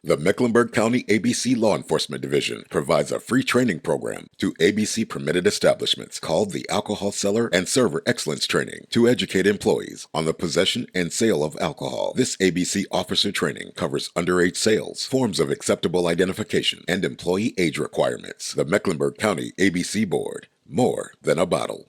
The Mecklenburg County ABC Law Enforcement Division provides a free training program to ABC permitted establishments called the Alcohol Seller and Server Excellence Training to educate employees on the possession and sale of alcohol. This ABC officer training covers underage sales, forms of acceptable identification, and employee age requirements. The Mecklenburg County ABC Board, more than a bottle.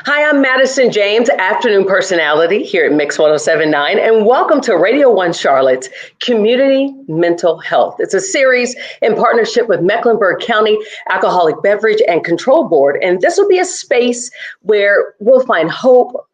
Hi, I'm Madison James, afternoon personality here at Mix 1079, and welcome to Radio 1 Charlotte's Community Mental Health. It's a series in partnership with Mecklenburg County Alcoholic Beverage and Control Board, and this will be a space where we'll find hope,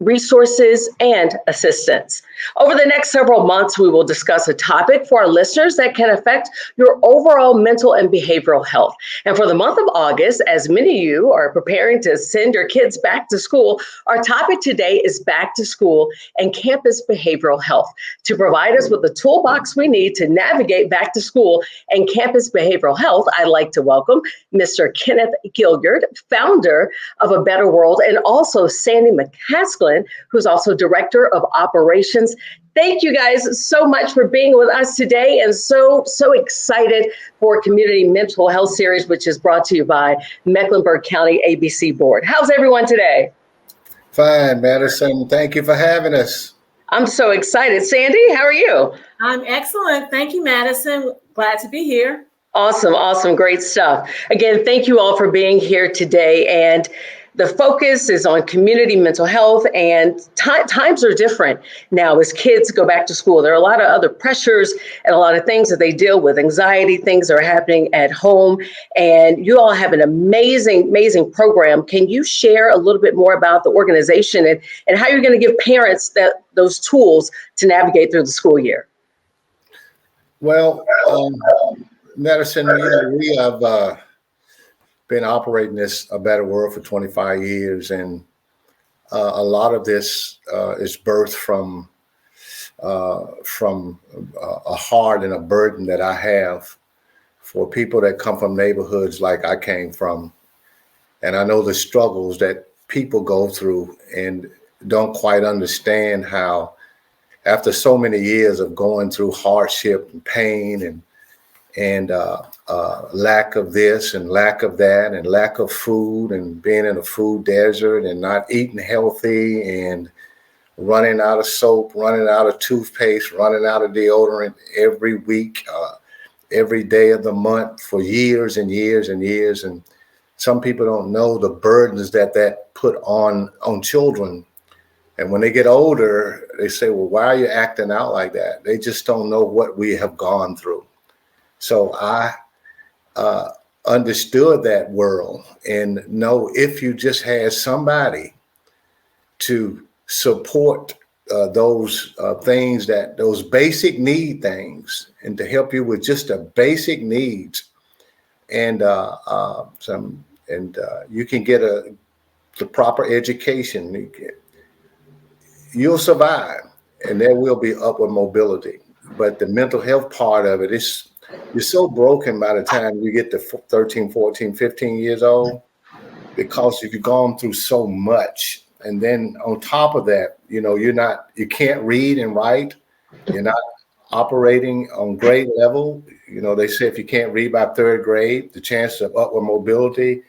resources, and assistance. Over the next several months, we will discuss a topic for our listeners that can affect your overall mental and behavioral health. And for the month of August, as many of you are preparing to send your kids back to school, our topic today is back to school and campus behavioral health. To provide us with the toolbox we need to navigate back to school and campus behavioral health, I'd like to welcome Mr. Kenneth Gilliard, founder of A Better World, and also Sandy McCaskill, who's also Director of Operations. Thank you guys so much for being with us today, and so excited for Community Mental Health Series, which is brought to you by Mecklenburg County ABC Board. How's everyone today? Fine, Madison. Thank you for having us. I'm so excited. Sandy, how are you? I'm excellent. Thank you, Madison. Glad to be here. Awesome. Great stuff. Again, thank you all for being here today. And the focus is on community mental health, and times are different now as kids go back to school. There are a lot of other pressures and a lot of things that they deal with, anxiety, things that are happening at home. And you all have an amazing program. Can you share a little bit more about the organization and how you're going to give parents those tools to navigate through the school year? Well, Madison, we have been operating this A Better World for 25 years, and a lot of this is birthed from a heart and a burden that I have for people that come from neighborhoods like I came from. And I know the struggles that people go through and don't quite understand how, after so many years of going through hardship and pain and lack of this and lack of that and lack of food and being in a food desert and not eating healthy and running out of soap, running out of toothpaste, running out of deodorant every week, every day of the month for years and years and years. And some people don't know the burdens that put on children. And when they get older, they say, well, why are you acting out like that? They just don't know what we have gone through. So I understood that world and know if you just had somebody to support those things, those basic need things, and to help you with just the basic needs, and you can get the proper education, you'll survive, and there will be upward mobility. But the mental health part of it is, you're so broken by the time you get to 13, 14, 15 years old, because you've gone through so much. And then on top of that, you can't read and write. You're not operating on grade level. They say if you can't read by third grade, the chance of upward mobility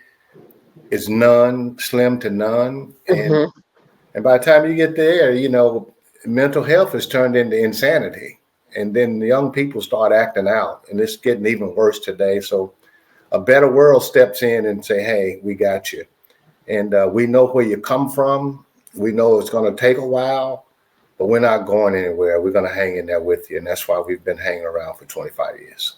is none, slim to none. Mm-hmm. And by the time you get there, mental health is turned into insanity. And then the young people start acting out, and it's getting even worse today. So A Better World steps in and say, hey, we got you. And we know where you come from. We know it's going to take a while, but we're not going anywhere. We're going to hang in there with you. And that's why we've been hanging around for 25 years.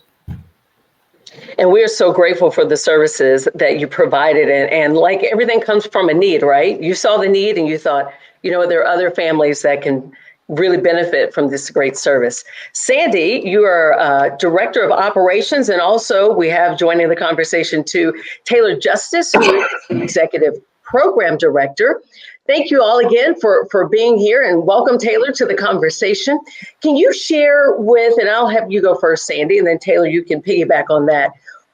And we're so grateful for the services that you provided. And like everything comes from a need, right? You saw the need and you thought, there are other families that can really benefit from this great service. Sandy, you are Director of Operations, and also we have joining the conversation too, Taylor Justice, who is the Executive Program Director. Thank you all again for being here, and welcome, Taylor, to the conversation. Can you share and I'll have you go first, Sandy, and then Taylor, you can piggyback on that.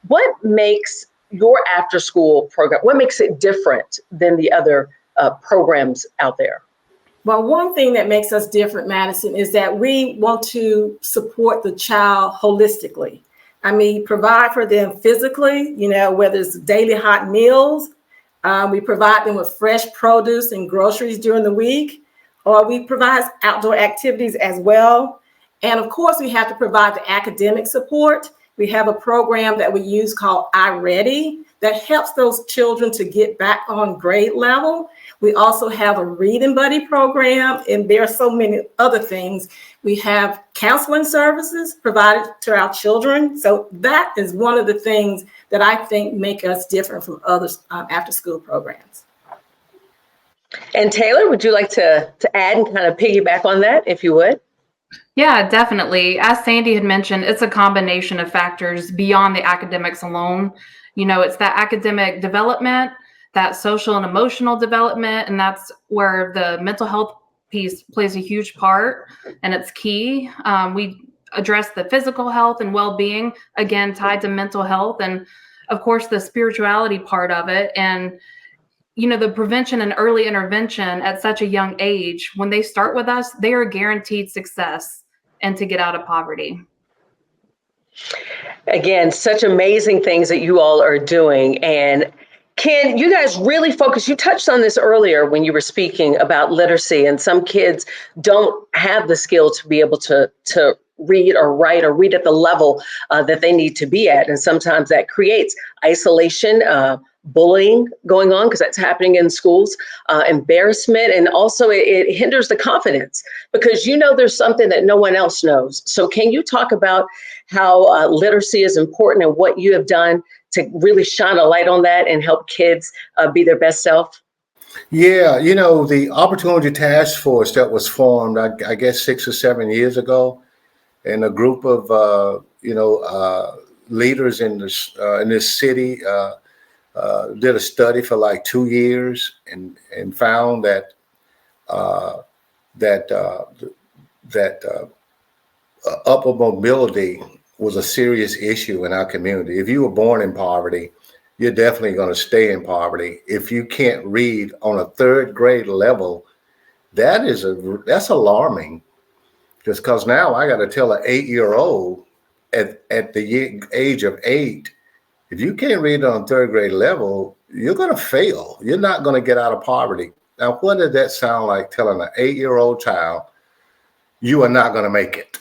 What makes your after-school program, what makes it different than the other programs out there? Well, one thing that makes us different, Madison, is that we want to support the child holistically. I mean, provide for them physically, whether it's daily hot meals, we provide them with fresh produce and groceries during the week, or we provide outdoor activities as well. And of course, we have to provide the academic support. We have a program that we use called iReady that helps those children to get back on grade level. We also have a reading buddy program, and there are so many other things. We have counseling services provided to our children. So that is one of the things that I think make us different from other after school programs. And Taylor, would you like to add and kind of piggyback on that, if you would? Yeah, definitely. As Sandy had mentioned, it's a combination of factors beyond the academics alone. It's that academic development, that social and emotional development, and that's where the mental health piece plays a huge part, and it's key. We address the physical health and well-being, again, tied to mental health, and of course, the spirituality part of it. And the prevention and early intervention at such a young age, when they start with us, they are guaranteed success and to get out of poverty. Again, such amazing things that you all are doing. And can you guys really focus? You touched on this earlier when you were speaking about literacy, and some kids don't have the skill to be able to read or write or read at the level that they need to be at. And sometimes that creates isolation, bullying going on, because that's happening in schools, embarrassment, and also it hinders the confidence because there's something that no one else knows. So can you talk about how literacy is important and what you have done to really shine a light on that and help kids be their best self? Yeah, the Opportunity Task Force that was formed, I guess 6 or 7 years ago, and a group of leaders in this city did a study for like 2 years and found that upward mobility was a serious issue in our community. If you were born in poverty, you're definitely going to stay in poverty. If you can't read on a third grade level, that's alarming. Because now I got to tell an 8-year-old at the age of 8, if you can't read on third grade level, you're going to fail. You're not going to get out of poverty. Now, what does that sound like telling an 8-year-old child, you are not going to make it?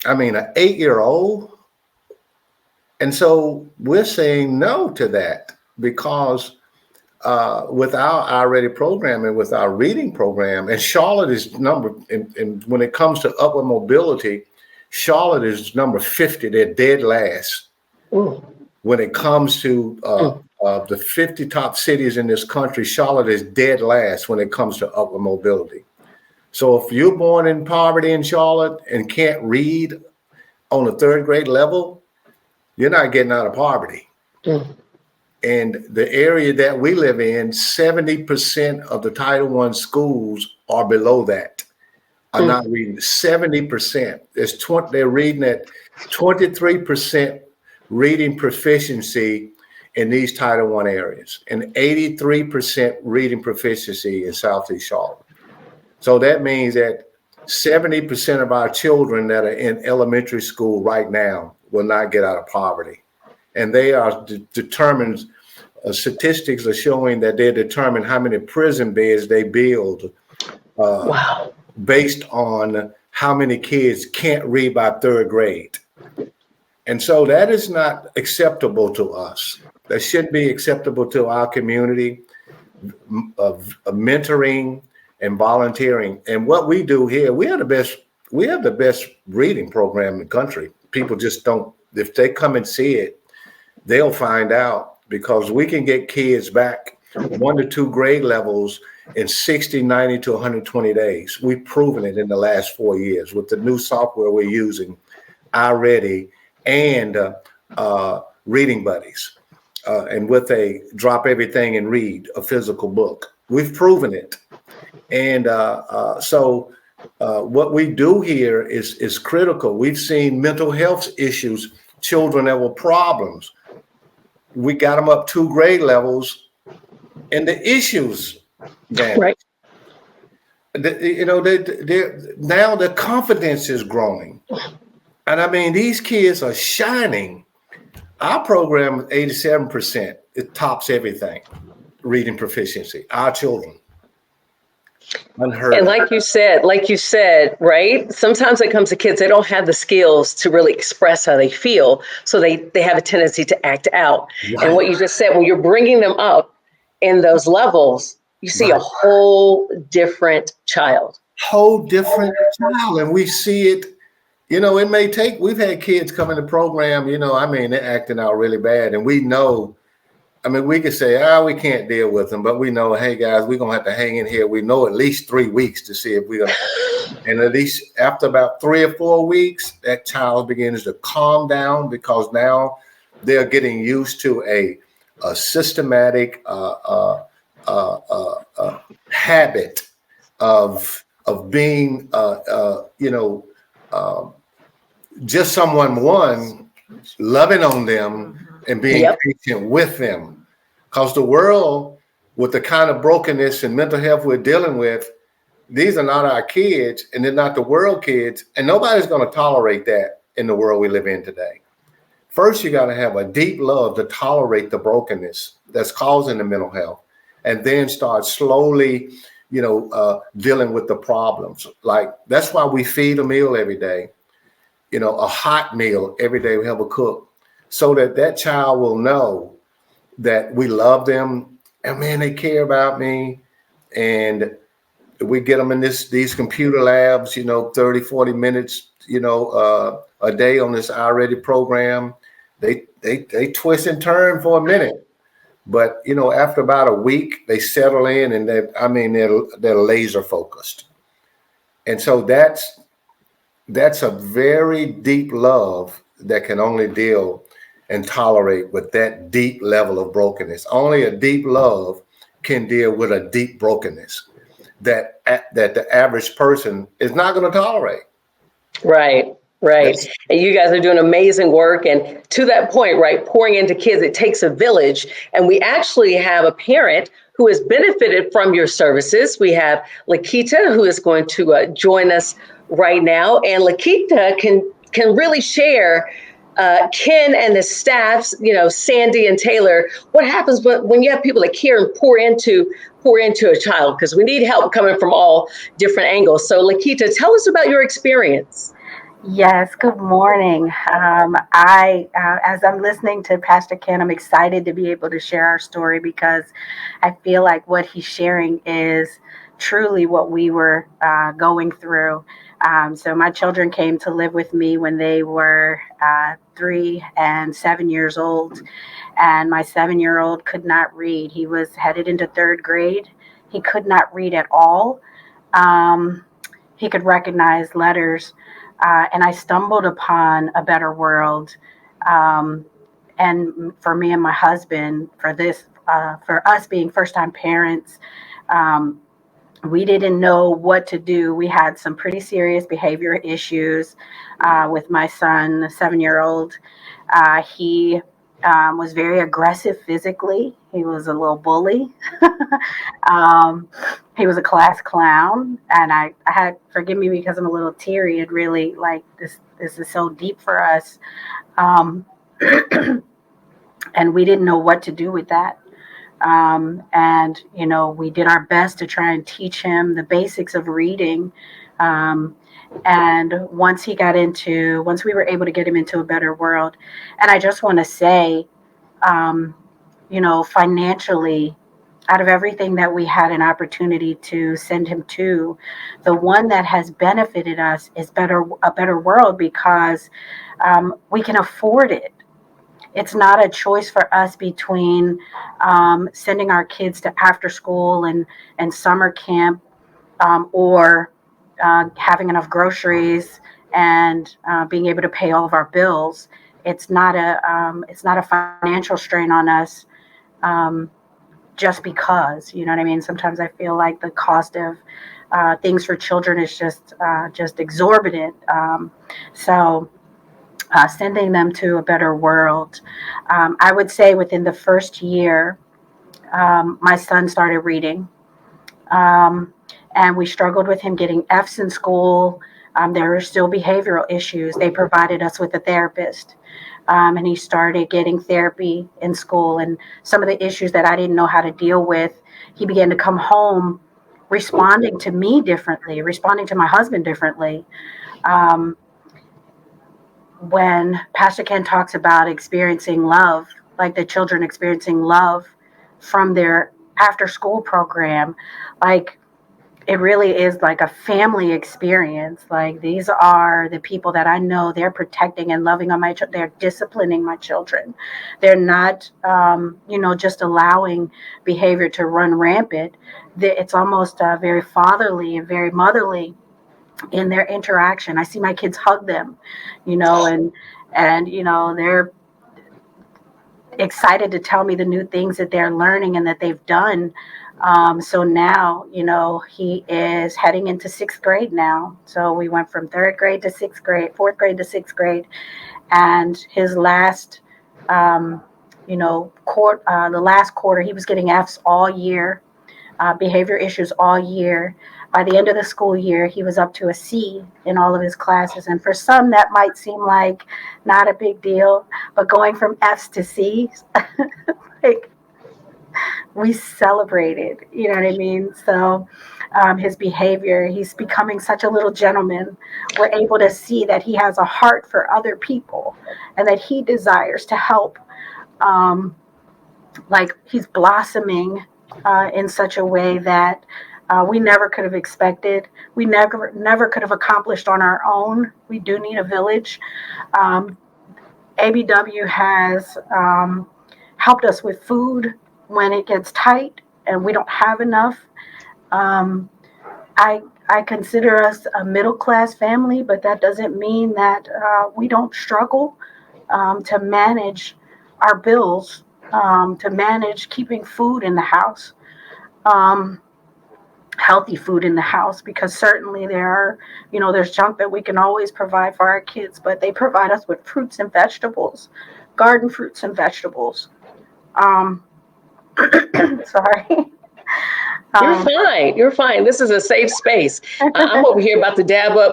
I mean, an 8-year-old. And so we're saying no to that because with our iReady program and with our reading program, and Charlotte is and when it comes to upward mobility, Charlotte is number 50. They're dead last. Ooh. When it comes to the 50 top cities in this country, Charlotte is dead last when it comes to upward mobility. So if you're born in poverty in Charlotte and can't read on a third grade level, you're not getting out of poverty. Mm. And the area that we live in, 70% of the Title I schools are below that, are not reading. 70%. They're reading at 23% reading proficiency in these Title I areas and 83% reading proficiency in Southeast Charlotte. So that means that 70% of our children that are in elementary school right now will not get out of poverty. And they are determined, statistics are showing that they determine how many prison beds they build based on how many kids can't read by third grade. And so that is not acceptable to us. That shouldn't be acceptable to our community of mentoring and volunteering. And what we do here, we have the best reading program in the country. People just don't, if they come and see it, they'll find out, because we can get kids back 1 to 2 grade levels in 60, 90 to 120 days. We've proven it in the last 4 years with the new software we're using, iReady and Reading Buddies, and with a drop everything and read a physical book. We've proven it. And so what we do here is critical. We've seen mental health issues, children that were problems. We got them up 2 grade levels and the issues vanished. Right. Now the confidence is growing. And I mean, these kids are shining. Our program is 87%. It tops everything. Reading proficiency. Our children. Unheard And of. like you said, right? Sometimes it comes to kids, they don't have the skills to really express how they feel. So they have a tendency to act out. And Right. what you just said, when you're bringing them up in those levels, you see a Right. whole different child. Whole different child. And we see it, it may take, we've had kids come in the program, I mean, they're acting out really bad. And we know, I mean, we could say, we can't deal with them, but we know, hey guys, we're going to have to hang in here. We know at least 3 weeks to see if we're going to, and at least after about 3 or 4 weeks, that child begins to calm down because now they're getting used to a systematic habit of being, just someone loving on them and being Yep. patient with them. Because the world, with the kind of brokenness and mental health we're dealing with, these are not our kids and they're not the world kids. And nobody's going to tolerate that in the world we live in today. First, you got to have a deep love to tolerate the brokenness that's causing the mental health, and then start slowly, dealing with the problems. Like, that's why we feed a meal every day, a hot meal every day. We have a cook so that child will know that we love them and man, they care about me. And we get them in these computer labs, 30, 40 minutes, a day on this iReady program. They twist and turn for a minute, but after about a week, they settle in and they're laser focused. And so that's a very deep love that can only deal and tolerate with that deep level of brokenness. Only a deep love can deal with a deep brokenness that the average person is not going to tolerate. Right. And you guys are doing amazing work. And to that point, right, pouring into kids, it takes a village. And we actually have a parent who has benefited from your services. We have Lakita, who is going to join us right now. And Lakita can really share Ken and the staffs, Sandy and Taylor, what happens when you have people that care and pour into a child, because we need help coming from all different angles. So Lakita, tell us about your experience. Yes, good morning. As I'm listening to Pastor Ken, I'm excited to be able to share our story because I feel like what he's sharing is truly what we were going through. So my children came to live with me when they were 3 and 7 years old, and my 7-year-old could not read. He was headed into 3rd grade. He could not read at all. He could recognize letters. And I stumbled upon A Better World. And for me and my husband, for us being first-time parents, we didn't know what to do. We had some pretty serious behavior issues with my son, the 7-year-old. He was very aggressive physically. He was a little bully. He was a class clown, and I had, forgive me because I'm a little teary. It really, like, this is so deep for us. And we didn't know what to do with that. And, we did our best to try and teach him the basics of reading. And once we were able to get him into A Better World, and I just want to say, financially, out of everything that we had an opportunity to send him to, the one that has benefited us is A Better World because we can afford it. It's not a choice for us between sending our kids to after school and summer camp or having enough groceries and being able to pay all of our bills. It's not a financial strain on us. Just because, you know what I mean? Sometimes I feel like the cost of things for children is just exorbitant. So sending them to A Better World, I would say within the first year, my son started reading. and we struggled with him getting F's in school. There were still behavioral issues. They provided us with a therapist, and he started getting therapy in school. And some of the issues that I didn't know how to deal with, he began to come home responding to me differently, responding to my husband differently. When Pastor Ken talks about experiencing love, like the children experiencing love from their after school program, like it really is like a family experience. Like these are the people that I know they're protecting and loving on my children. They're disciplining my children. They're not, just allowing behavior to run rampant. It's almost very fatherly and very motherly in their interaction. I see my kids hug them, and they're excited to tell me the new things that they're learning and that they've done. So now, he is heading into 6th grade now. So we went from 3rd grade to 6th grade, 4th grade to 6th grade. And his last, the last quarter, he was getting F's all year, behavior issues all year. By the end of the school year, he was up to a C in all of his classes. And for some, that might seem like not a big deal, but going from F's to C's, like, we celebrated, you know what I mean? So his behavior, he's becoming such a little gentleman. We're able to see that he has a heart for other people and that he desires to help. Like he's blossoming in such a way that we never could have expected. We never could have accomplished on our own. We do need a village. ABW has helped us with food when it gets tight and we don't have enough. I consider us a middle-class family, but that doesn't mean that we don't struggle to manage our bills, to manage keeping food in the house, healthy food in the house, because certainly there's junk that we can always provide for our kids, but they provide us with fruits and vegetables, garden fruits and vegetables. Sorry. You're fine. This is a safe space. I'm over here about to dab up,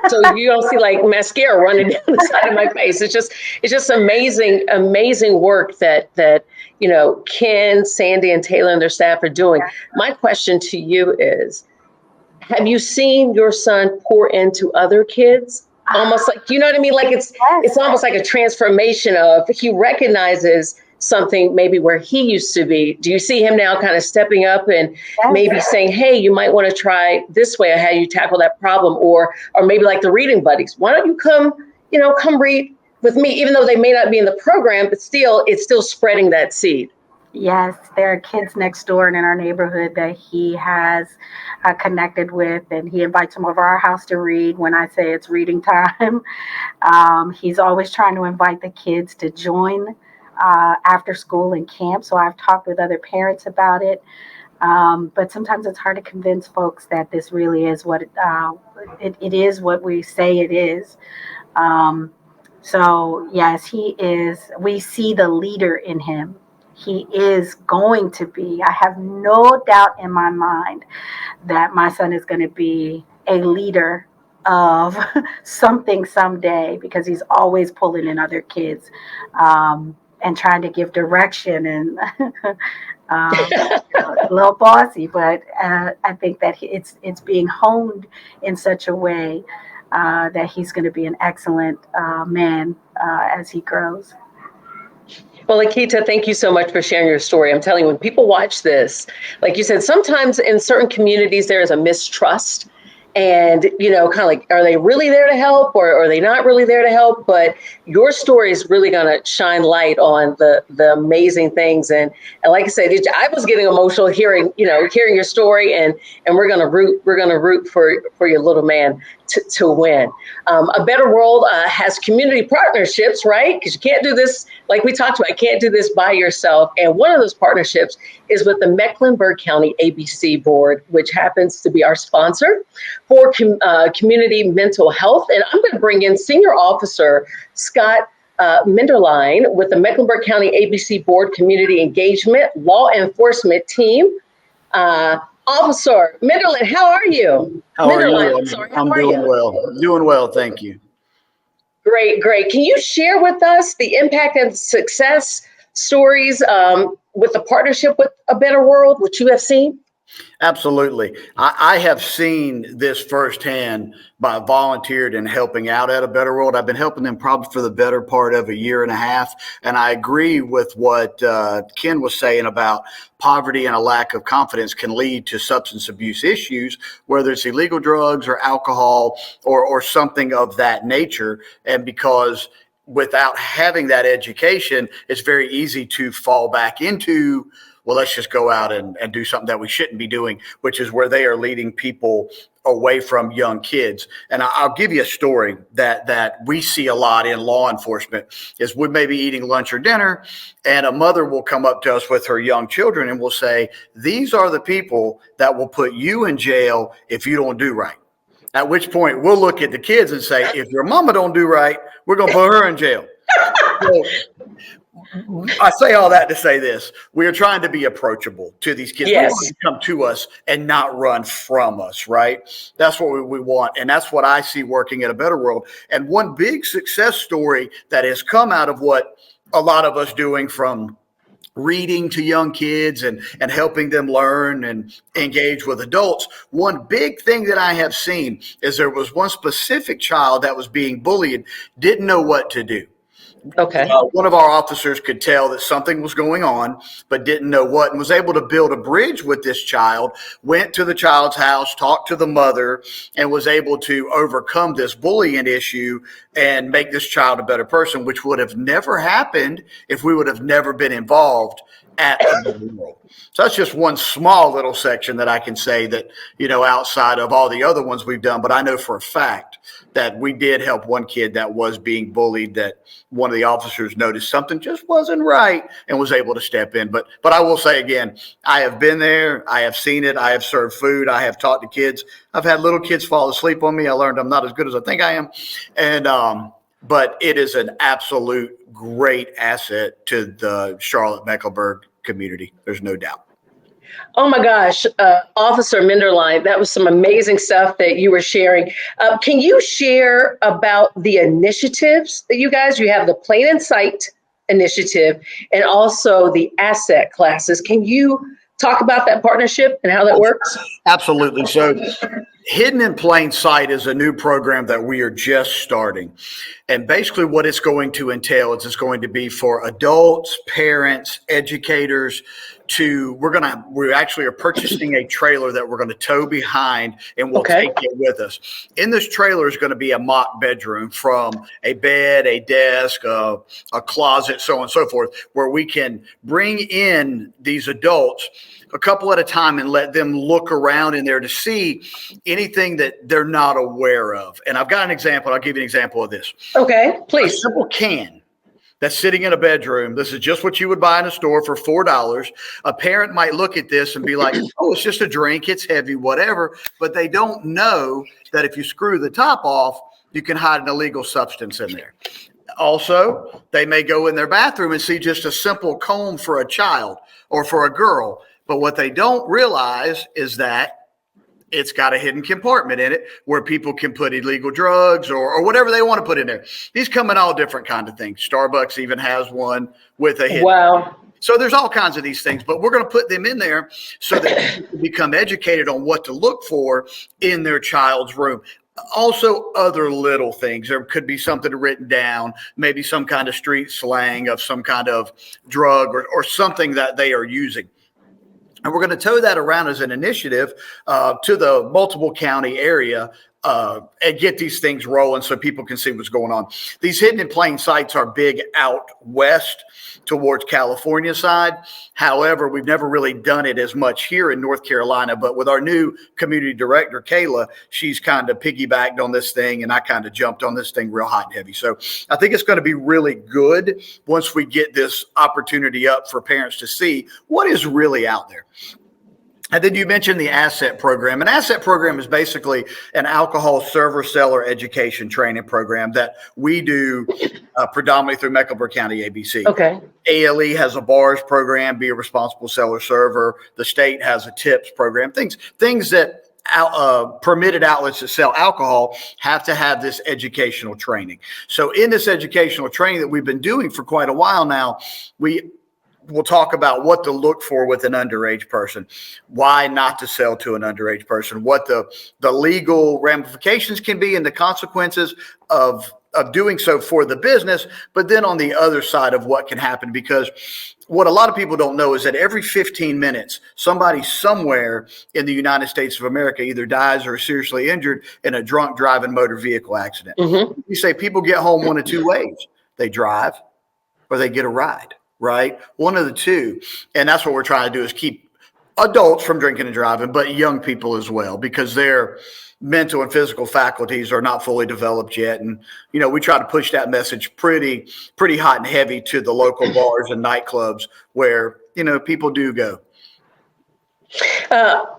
so you don't see like mascara running down the side of my face. It's just amazing work that Ken, Sandy, and Taylor and their staff are doing. My question to you is, have you seen your son pour into other kids? Almost like, you know what I mean? Like it's almost like a transformation of, he recognizes something maybe where he used to be. Do you see him now kind of stepping up and maybe saying, hey, you might want to try this way of how you tackle that problem? Or maybe like the reading buddies, why don't you come read with me, even though they may not be in the program, but it's still spreading that seed. Yes, there are kids next door and in our neighborhood that he has connected with, and he invites them over our house to read when I say it's reading time. He's always trying to invite the kids to join after school and camp. So I've talked with other parents about it. But sometimes it's hard to convince folks that this really is what it is what we say it is. So yes, he is. We see the leader in him. He is going to be, I have no doubt in my mind that my son is going to be a leader of something someday, because he's always pulling in other kids and trying to give direction and a little bossy, but I think that it's being honed in such a way that he's going to be an excellent man as he grows. Well, Lakita, thank you so much for sharing your story. I'm telling you, when people watch this, like you said, sometimes in certain communities, there is a mistrust. And, kind of like, are they really there to help, or are they not really there to help? But your story is really going to shine light on the amazing things. And like I said, I was getting emotional hearing your story, and we're going to root for your little man to win. A Better World has community partnerships, right? Because you can't do this, like we talked about, you can't do this by yourself. And one of those partnerships is with the Mecklenburg County ABC Board, which happens to be our sponsor for community mental health. And I'm going to bring in Senior Officer Scott Minderline with the Mecklenburg County ABC Board Community Engagement Law Enforcement Team. Officer Minderland, how are you? How are Minderline, you? I'm sorry. How I'm are doing you? well. Doing well, thank you. Great, great. Can you share with us the impact and success stories with the partnership with A Better World, which you have seen? Absolutely. I have seen this firsthand by volunteered and helping out at A Better World. I've been helping them probably for the better part of a year and a half. And I agree with what Ken was saying about poverty and a lack of confidence can lead to substance abuse issues, whether it's illegal drugs or alcohol or something of that nature. And because without having that education, it's very easy to fall back into, well, let's just go out and do something that we shouldn't be doing, which is where they are leading people away from young kids. And I'll give you a story that we see a lot in law enforcement is we may be eating lunch or dinner and a mother will come up to us with her young children and will say, these are the people that will put you in jail if you don't do right. At which point we'll look at the kids and say, if your mama don't do right, we're going to put her in jail. So, I say all that to say this. We are trying to be approachable to these kids. Yes. We want them to come to us and not run from us, right? That's what we want. And that's what I see working at A Better World. And one big success story that has come out of what a lot of us doing from reading to young kids and helping them learn and engage with adults. One big thing that I have seen is there was one specific child that was being bullied, didn't know what to do. Okay. One of our officers could tell that something was going on, but didn't know what, and was able to build a bridge with this child, went to the child's house, talked to the mother, and was able to overcome this bullying issue and make this child a better person, which would have never happened if we would have never been involved at the world. So that's just one small little section that I can say that, outside of all the other ones we've done, but I know for a fact that we did help one kid that was being bullied, that one of the officers noticed something just wasn't right and was able to step in. But I will say again, I have been there. I have seen it. I have served food. I have taught the kids. I've had little kids fall asleep on me. I learned I'm not as good as I think I am. And, but it is an absolute great asset to the Charlotte Mecklenburg community. There's no doubt. Oh my gosh, Officer Minderline, that was some amazing stuff that you were sharing. Can you share about the initiatives that you have the Plain in Sight initiative and also the asset classes? Can you talk about that partnership and how that works? Absolutely. So Hidden in Plain Sight is a new program that we are just starting. And basically what it's going to entail is it's going to be for adults, parents, educators we actually are purchasing a trailer that we're going to tow behind and we'll take it with us. In this trailer is going to be a mock bedroom from a bed, a desk, a closet, so on and so forth, where we can bring in these adults a couple at a time and let them look around in there to see anything that they're not aware of. And I've got an example. I'll give you an example of this. Okay, please. A simple can that's sitting in a bedroom. This is just what you would buy in a store for $4. A parent might look at this and be like, oh, it's just a drink. It's heavy, whatever. But they don't know that if you screw the top off, you can hide an illegal substance in there. Also, they may go in their bathroom and see just a simple comb for a child or for a girl. But what they don't realize is that it's got a hidden compartment in it where people can put illegal drugs or whatever they want to put in there. These come in all different kinds of things. Starbucks even has one with a hidden. Wow. So there's all kinds of these things, but we're going to put them in there so that people become educated on what to look for in their child's room. Also, other little things. There could be something written down, maybe some kind of street slang of some kind of drug or something that they are using. And we're going to tow that around as an initiative to the multiple county area and get these things rolling so people can see what's going on. These Hidden in Plain Sights are big out west towards California side. However, we've never really done it as much here in North Carolina. But with our new community director, Kayla, she's kind of piggybacked on this thing, and I kind of jumped on this thing real hot and heavy. So I think it's going to be really good once we get this opportunity up for parents to see what is really out there. And then you mentioned the asset program. An asset program is basically an alcohol server seller education training program that we do predominantly through Mecklenburg County ABC. Okay. ALE has a bars program, be a responsible seller server. The state has a tips program. Things that permitted outlets that sell alcohol have to have this educational training. So in this educational training that we've been doing for quite a while now, we'll talk about what to look for with an underage person, why not to sell to an underage person, what the legal ramifications can be and the consequences of doing so for the business, but then on the other side of what can happen, because what a lot of people don't know is that every 15 minutes, somebody somewhere in the United States of America either dies or is seriously injured in a drunk driving motor vehicle accident. Mm-hmm. You say people get home one of two ways. They drive or they get a ride. Right? One of the two. And that's what we're trying to do, is keep adults from drinking and driving, but young people as well, because their mental and physical faculties are not fully developed yet. And, we try to push that message pretty hot and heavy to the local bars and nightclubs where, people do go.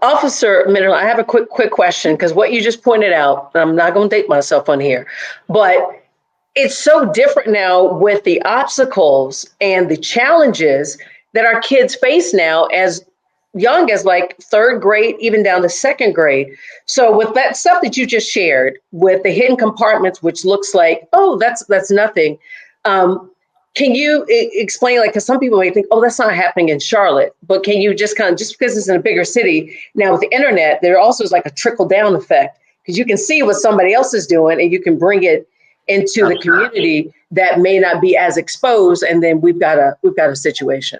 Officer Middle, I have a quick question, because what you just pointed out, I'm not going to date myself on here, but it's so different now with the obstacles and the challenges that our kids face now, as young as like third grade, even down to second grade. So with that stuff that you just shared with the hidden compartments, which looks like, oh, that's nothing. Can you explain, like, because some people may think, oh, that's not happening in Charlotte, but can you just just because it's in a bigger city now with the internet, there also is like a trickle down effect, because you can see what somebody else is doing and you can bring it into the community that may not be as exposed, and then we've got a situation.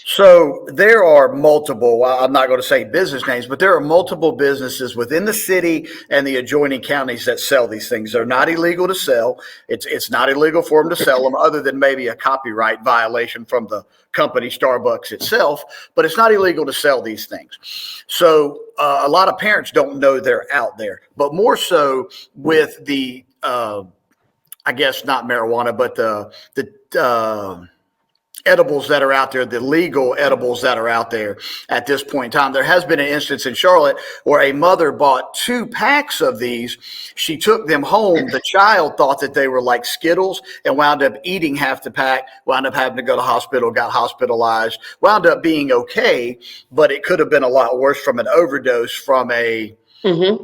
So there are multiple, I'm not going to say business names, but there are multiple businesses within the city and the adjoining counties that sell these things. They're not illegal to sell. It's not illegal for them to sell them, other than maybe a copyright violation from the company Starbucks itself, but it's not illegal to sell these things. So a lot of parents don't know they're out there, but more so with the I guess not marijuana, but the edibles that are out there, the legal edibles that are out there at this point in time. There has been an instance in Charlotte where a mother bought 2 packs of these. She took them home. The child thought that they were like Skittles and wound up eating half the pack, wound up having to go to the hospital, got hospitalized, wound up being okay, but it could have been a lot worse from an overdose from a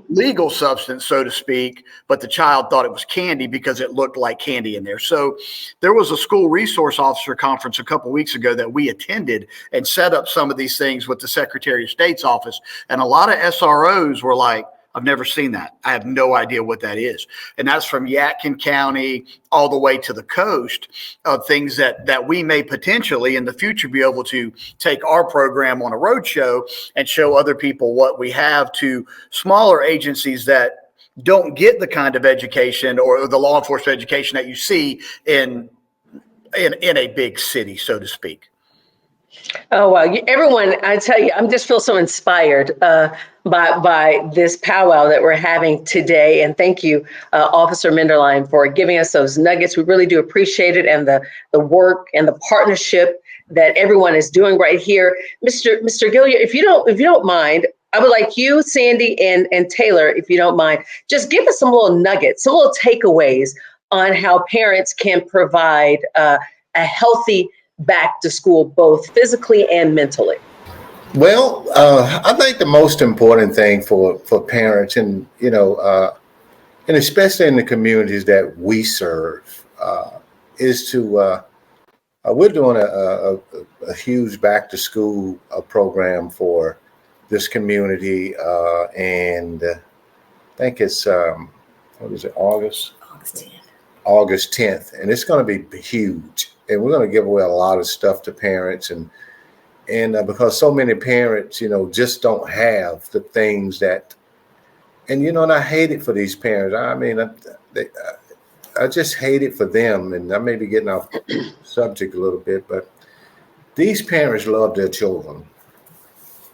legal substance, so to speak, but the child thought it was candy because it looked like candy in there. So there was a school resource officer conference a couple of weeks ago that we attended and set up some of these things with the Secretary of State's office. And a lot of SROs were like, I've never seen that. I have no idea what that is. And that's from Yadkin County all the way to the coast of things that we may potentially in the future be able to take our program on a road show and show other people what we have, to smaller agencies that don't get the kind of education or the law enforcement education that you see in a big city, so to speak. Oh, wow. Everyone, I tell you, I just feel so inspired by this powwow that we're having today. And thank you, Officer Minderline, for giving us those nuggets. We really do appreciate it, and the work and the partnership that everyone is doing right here. Mr. Gilliard, if you don't mind, I would like you, Sandy, and Taylor, if you don't mind, just give us some little nuggets, some little takeaways on how parents can provide a healthy back to school, both physically and mentally. Well, I think the most important thing for parents, and and especially in the communities that we serve, is to we're doing a huge back to school program for this community, and I think it's what is it, August 10th, and it's going to be huge, and we're going to give away a lot of stuff to parents, and because so many parents, just don't have the things that, and I hate it for these parents. I mean, I just hate it for them, and I may be getting off subject a little bit, but these parents love their children.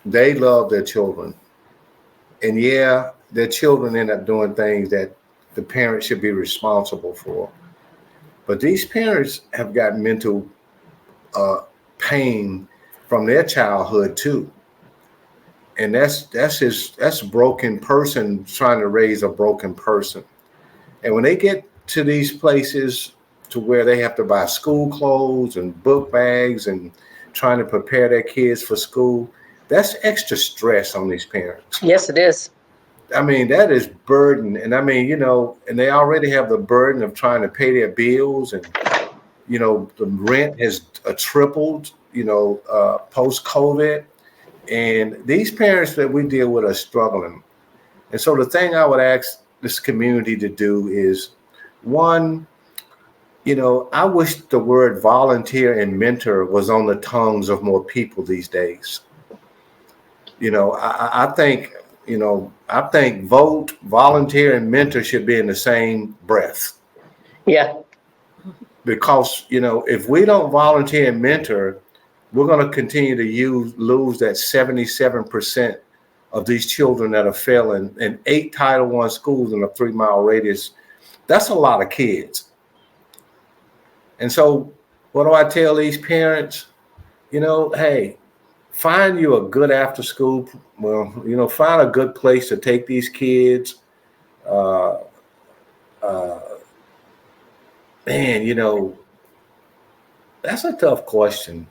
They love their children, and yeah, their children end up doing things that the parents should be responsible for. But these parents have got mental pain from their childhood too. And that's a broken person trying to raise a broken person. And when they get to these places to where they have to buy school clothes and book bags and trying to prepare their kids for school, that's extra stress on these parents. Yes, it is. I mean, that is burden. And I mean, and they already have the burden of trying to pay their bills. And, the rent has tripled, post-COVID. And these parents that we deal with are struggling. And so the thing I would ask this community to do is, one, I wish the word volunteer and mentor was on the tongues of more people these days. I think vote, volunteer, and mentor should be in the same breath. Yeah. Because, if we don't volunteer and mentor, we're going to continue to lose that 77% of these children that are failing in 8 Title I schools in a 3-mile radius. That's a lot of kids. And so what do I tell these parents? Hey, find you a good after school. Well, find a good place to take these kids. Man, that's a tough question.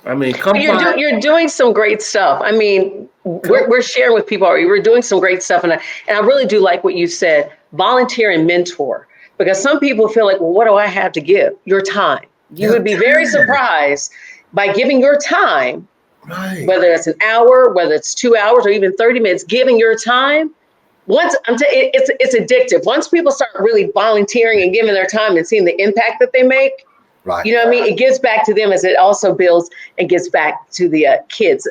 I mean, you're doing some great stuff. I mean, we're sharing with people already. We're doing some great stuff, and I really do like what you said, volunteer and mentor, because some people feel like, well, what do I have to give? Your time. You would be very surprised by giving your time, right, whether it's an hour, whether it's 2 hours, or even 30 minutes, giving your time. It's addictive. Once people start really volunteering and giving their time and seeing the impact that they make. Right. You know what I mean? It gives back to them as it also builds and gives back to the kids.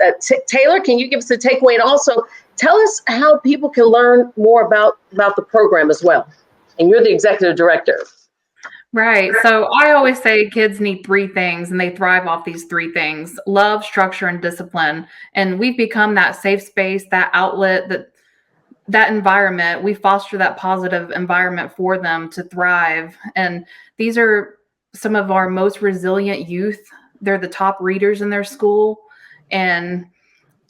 Taylor, can you give us a takeaway? And also tell us how people can learn more about the program as well. And you're the executive director. Right. So I always say kids need 3 things and they thrive off these 3 things: love, structure, and discipline. And we've become that safe space, that outlet, that environment. We foster that positive environment for them to thrive. And these are some of our most resilient youth. They're the top readers in their school. And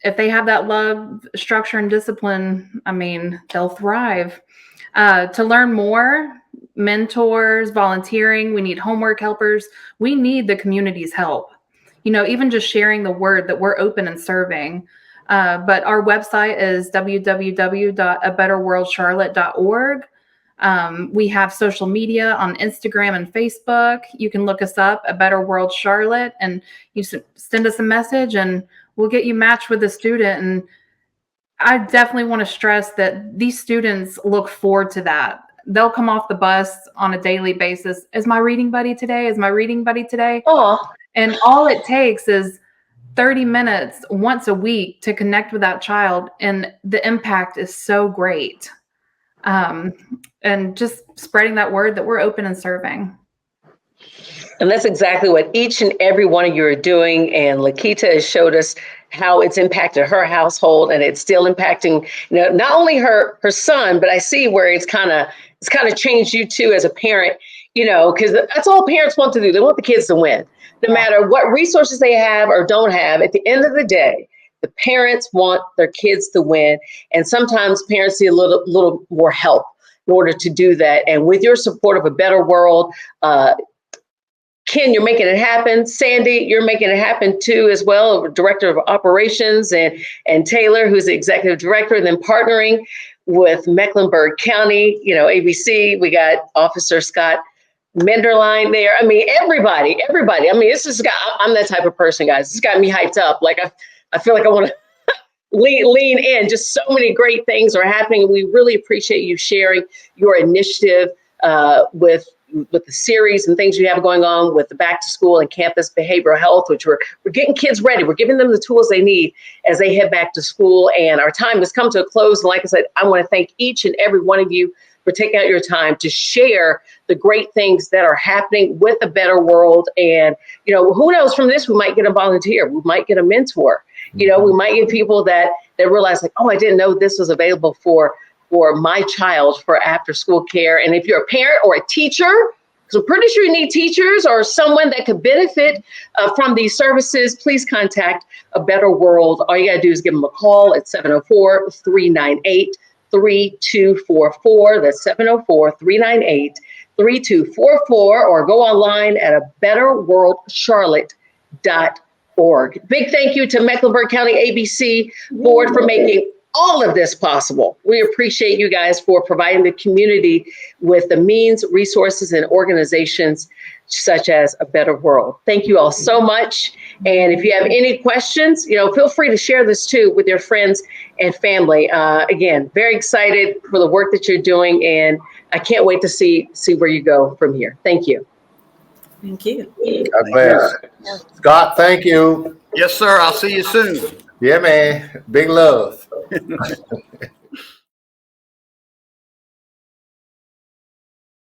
if they have that love, structure, and discipline, I mean, they'll thrive. To learn more, mentors, volunteering, we need homework helpers. We need the community's help. Even just sharing the word that we're open and serving. But our website is www.abetterworldcharlotte.org. We have social media on Instagram and Facebook. You can look us up, A Better World Charlotte, and you send us a message and we'll get you matched with a student. And I definitely want to stress that these students look forward to that. They'll come off the bus on a daily basis. Is my reading buddy today? Is my reading buddy today? Oh. And all it takes is 30 minutes once a week to connect with that child. And the impact is so great. And just spreading that word that we're open and serving. And that's exactly what each and every one of you are doing. And Lakita has showed us how it's impacted her household, and it's still impacting, not only her son, but I see where it's kind of changed you too as a parent, because that's all parents want to do. They want the kids to win, no matter what resources they have or don't have. At the end of the day, the parents want their kids to win. And sometimes parents need a little more help in order to do that. And with your support of A Better World, Ken, you're making it happen. Sandy, you're making it happen too as well, Director of Operations, and Taylor, who's the Executive Director, and then partnering with Mecklenburg County, ABC. We got Officer Scott Menderline there. I mean, everybody. I mean, I'm that type of person, guys. It's got me hyped up. Like I feel like I want to lean in. Just so many great things are happening. We really appreciate you sharing your initiative with the series and things you have going on with the back to school and campus behavioral health, which we're getting kids ready. We're giving them the tools they need as they head back to school. And our time has come to a close. And like I said, I want to thank each and every one of you for taking out your time to share the great things that are happening with A Better World. And, who knows, from this, we might get a volunteer. We might get a mentor. We might get people that realize like, oh, I didn't know this was available for my child for after school care. And if you're a parent or a teacher, So I'm pretty sure you need teachers or someone that could benefit from these services. Please contact A Better World. All you got to do is give them a call at 704-398-3244. That's 704-398-3244, or go online at abetterworldcharlotte.org. Big thank you to Mecklenburg County ABC Board for making all of this possible. We appreciate you guys for providing the community with the means, resources, and organizations such as A Better World. Thank you all so much. And if you have any questions, feel free to share this too with your friends and family. Again, very excited for the work that you're doing, and I can't wait to see where you go from here. Thank you. Thank you. God bless. Scott, thank you. Yes, sir. I'll see you soon. Yeah, man. Big love.